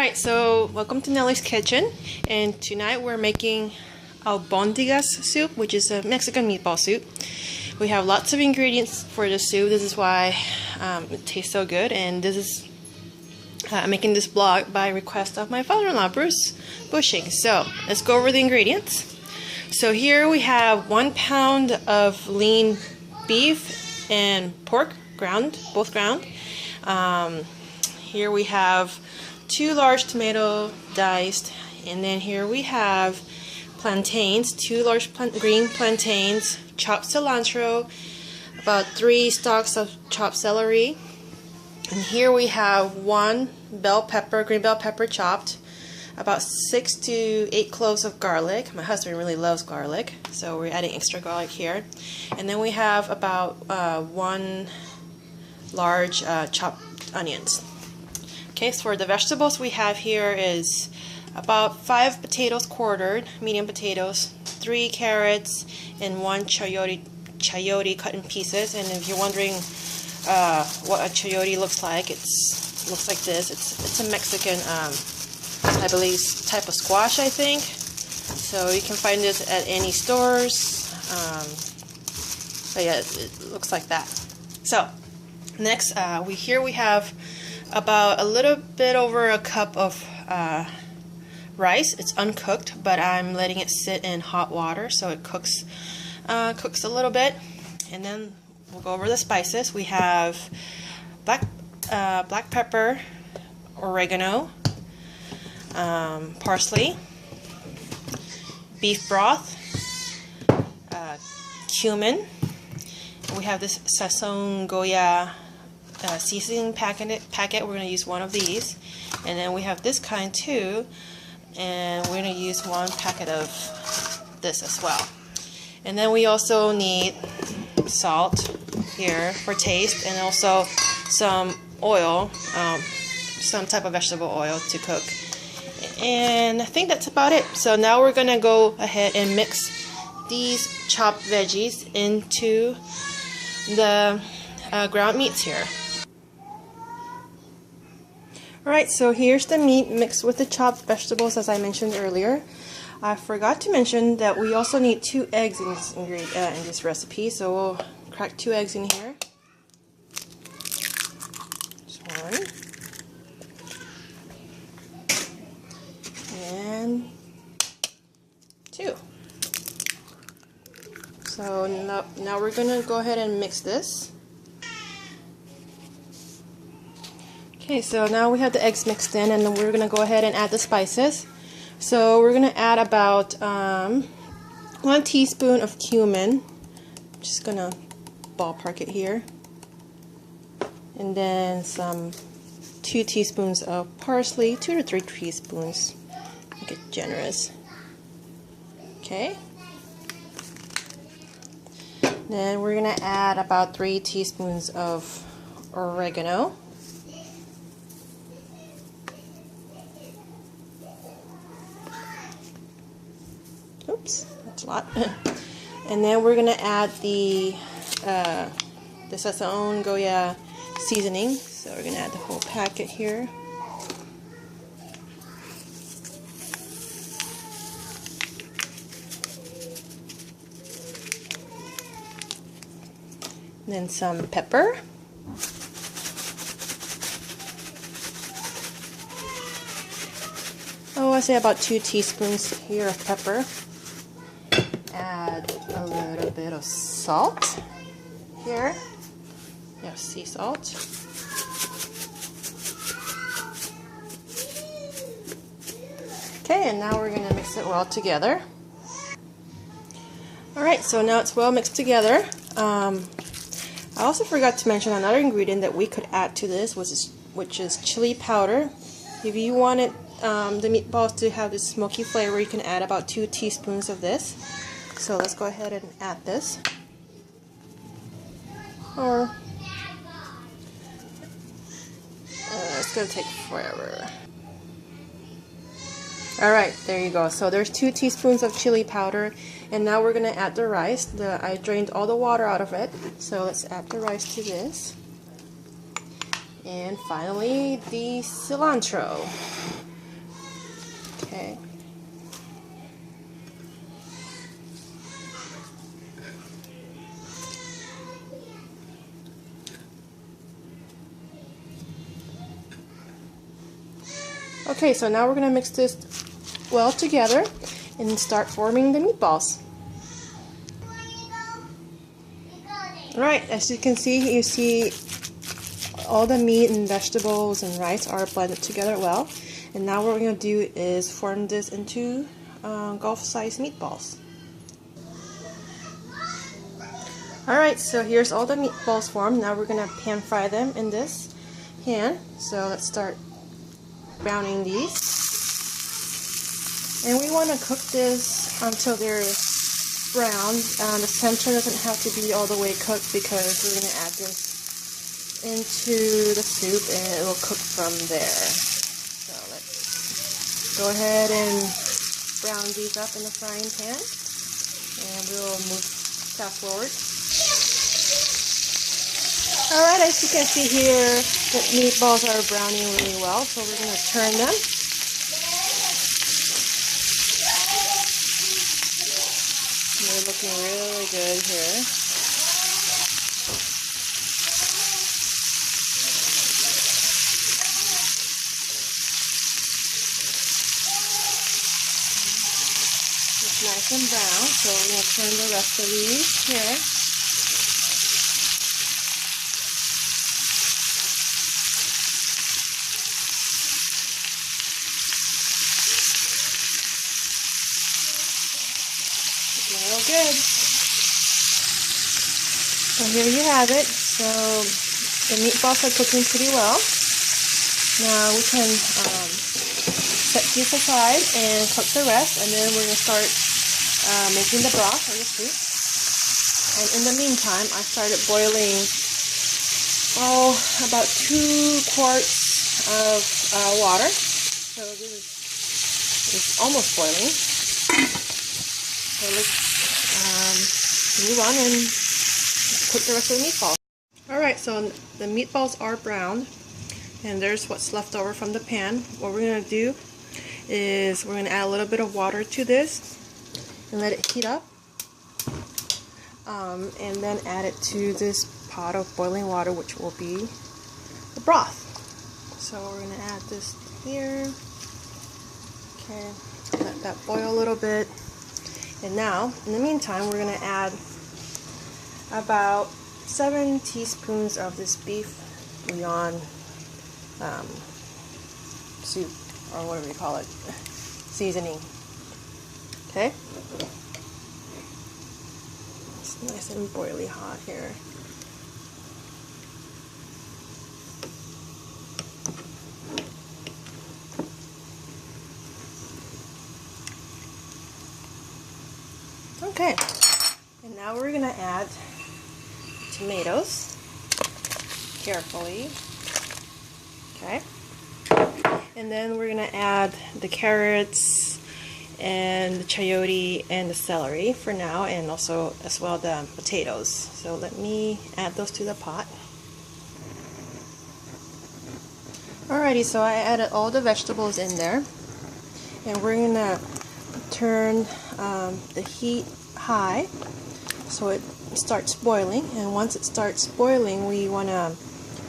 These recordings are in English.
Alright, so welcome to Nelly's kitchen, and tonight we're making Albondigas soup, which is a Mexican meatball soup. We have lots of ingredients for the soup. This is why it tastes so good, and this is I'm making this vlog by request of my father-in-law, Bruce Bushing. So let's go over the ingredients. So here we have 1 pound of lean beef and pork, ground, both ground. Here we have 2 large tomato diced, and then here we have plantains, 2 large green plantains, chopped cilantro, about 3 stalks of chopped celery, and here we have 1 bell pepper, green bell pepper chopped, about 6 to 8 cloves of garlic. My husband really loves garlic, so we're adding extra garlic here. And then we have about 1 large chopped onions. Okay, so for the vegetables we have here is about 5 potatoes quartered, medium potatoes, 3 carrots, and 1 chayote cut in pieces. And if you're wondering what a chayote looks like, it looks like this. It's a Mexican, I believe, type of squash, I think. So you can find this at any stores. But yeah, it looks like that. So next, we have about a little bit over a cup of rice. It's uncooked, but I'm letting it sit in hot water so it cooks a little bit. And then we'll go over the spices. We have black pepper, oregano, parsley, beef broth, cumin. We have this Sazon Goya seasoning packet. We're going to use 1 of these, and then we have this kind too, and we're going to use 1 packet of this as well. And then we also need salt here for taste, and also some oil, some type of vegetable oil to cook. And I think that's about it. So now we're going to go ahead and mix these chopped veggies into the ground meats here. Alright, so here's the meat mixed with the chopped vegetables, as I mentioned earlier. I forgot to mention that we also need 2 eggs in this recipe, so we'll crack 2 eggs in here. Just 1. And 2. So now we're going to go ahead and mix this. Okay, so now we have the eggs mixed in, and then we're going to go ahead and add the spices. So we're going to add about 1 teaspoon of cumin. I'm just going to ballpark it here. And then some 2 teaspoons of parsley, 2 to 3 teaspoons. Make it generous. Okay. Then we're going to add about 3 teaspoons of oregano. Oops, that's a lot. And then we're going to add the Sazon Goya seasoning. So we're going to add the whole packet here. And then some pepper. Oh, I say about 2 teaspoons here of pepper. Add a little bit of salt here. Yeah, sea salt. Okay, and now we're going to mix it well together. Alright, so now it's well mixed together. I also forgot to mention another ingredient that we could add to this, which is chili powder. If you wanted the meatballs to have this smoky flavor, you can add about 2 teaspoons of this. So let's go ahead and add this. Or it's going to take forever. Alright, there you go. So there's 2 teaspoons of chili powder, and now we're going to add the rice. I drained all the water out of it, so let's add the rice to this. And finally, the cilantro. Okay. Okay, so now we're going to mix this well together and start forming the meatballs. Alright, as you can see, you see all the meat and vegetables and rice are blended together well. And now what we're going to do is form this into golf-sized meatballs. Alright, so here's all the meatballs formed. Now we're going to pan fry them in this pan. So let's start browning these. And we want to cook this until they're brown. The center doesn't have to be all the way cooked because we're going to add this into the soup and it will cook from there. So let's go ahead and brown these up in the frying pan. And we'll move fast forward. Alright, as you can see here, the meatballs are browning really well, so we're going to turn them. They're looking really good here. It's nice and brown, so we're going to turn the rest of these here. Real good. So here you have it. So the meatballs are cooking pretty well. Now we can set these aside and cook the rest, and then we're going to start making the broth or the soup. And in the meantime, I started boiling about 2 quarts of water. So this is almost boiling. So let's move on and cook the rest of the meatballs. Alright, so the meatballs are browned and there's what's left over from the pan. What we're going to do is we're going to add a little bit of water to this and let it heat up. And then add it to this pot of boiling water, which will be the broth. So we're going to add this here. Okay, let that boil a little bit. And now, in the meantime, we're going to add about 7 teaspoons of this beef bouillon soup, or whatever you call it, seasoning. Okay? It's nice and boiling hot here. Okay, and now we're going to add tomatoes carefully. Okay, and then we're going to add the carrots and the chayote and the celery for now, and also as well the potatoes. So let me add those to the pot. Alrighty, so I added all the vegetables in there, and we're going to turn the heat high so it starts boiling, and once it starts boiling we want to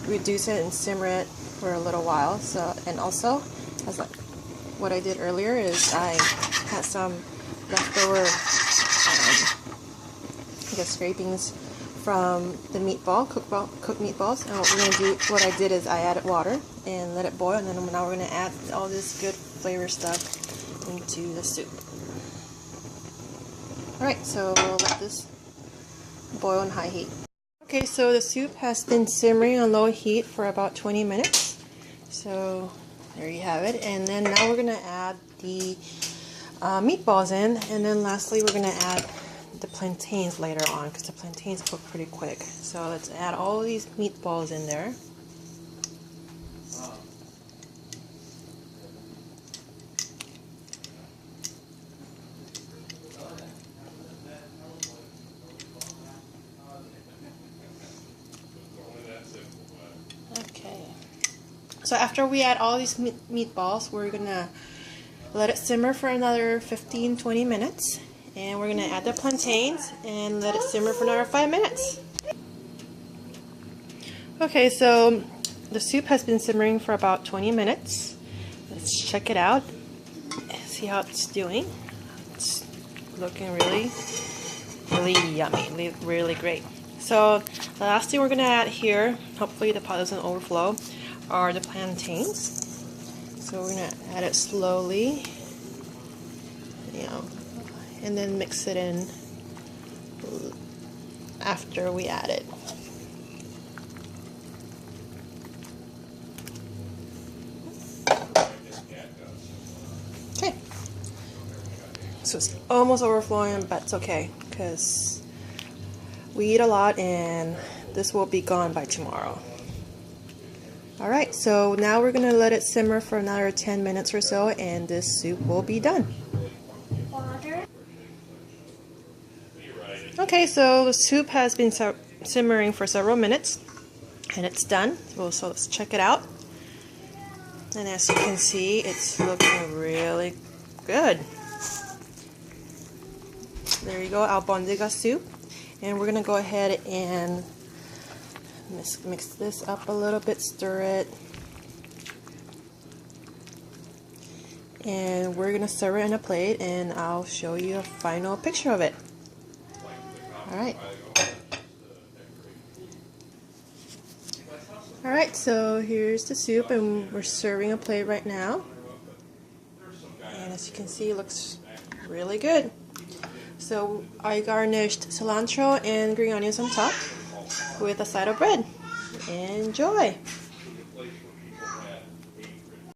reduce it and simmer it for a little while. So, and also, as what I did earlier is I had some leftover scrapings from the meatball, cooked meatballs, and what we're going to do, what I did is I added water and let it boil, and then now we're going to add all this good flavor stuff into the soup. Alright, so we'll let this boil on high heat. Okay, so the soup has been simmering on low heat for about 20 minutes. So there you have it. And then now we're going to add the meatballs in. And then lastly, we're going to add the plantains later on because the plantains cook pretty quick. So let's add all these meatballs in there. Okay, so after we add all these meatballs, we're gonna let it simmer for another 15-20 minutes. And we're going to add the plantains and let it simmer for another 5 minutes. Okay, so the soup has been simmering for about 20 minutes. Let's check it out. See how it's doing. It's looking really yummy, really great. So the last thing we're going to add here, hopefully the pot doesn't overflow, are the plantains. So we're going to add it slowly, and then mix it in after we add it. Okay. So it's almost overflowing, but it's okay because we eat a lot and this will be gone by tomorrow. Alright, so now we're going to let it simmer for another 10 minutes or so and this soup will be done. Okay, so the soup has been simmering for several minutes and it's done. So let's check it out. And as you can see, it's looking really good. There you go, Albondigas soup. And we're going to go ahead and mix this up a little bit, stir it. And we're going to serve it in a plate and I'll show you a final picture of it. Alright. Alright, so here's the soup and we're serving a plate right now. And as you can see, it looks really good. So I garnished cilantro and green onions on top with a side of bread. Enjoy!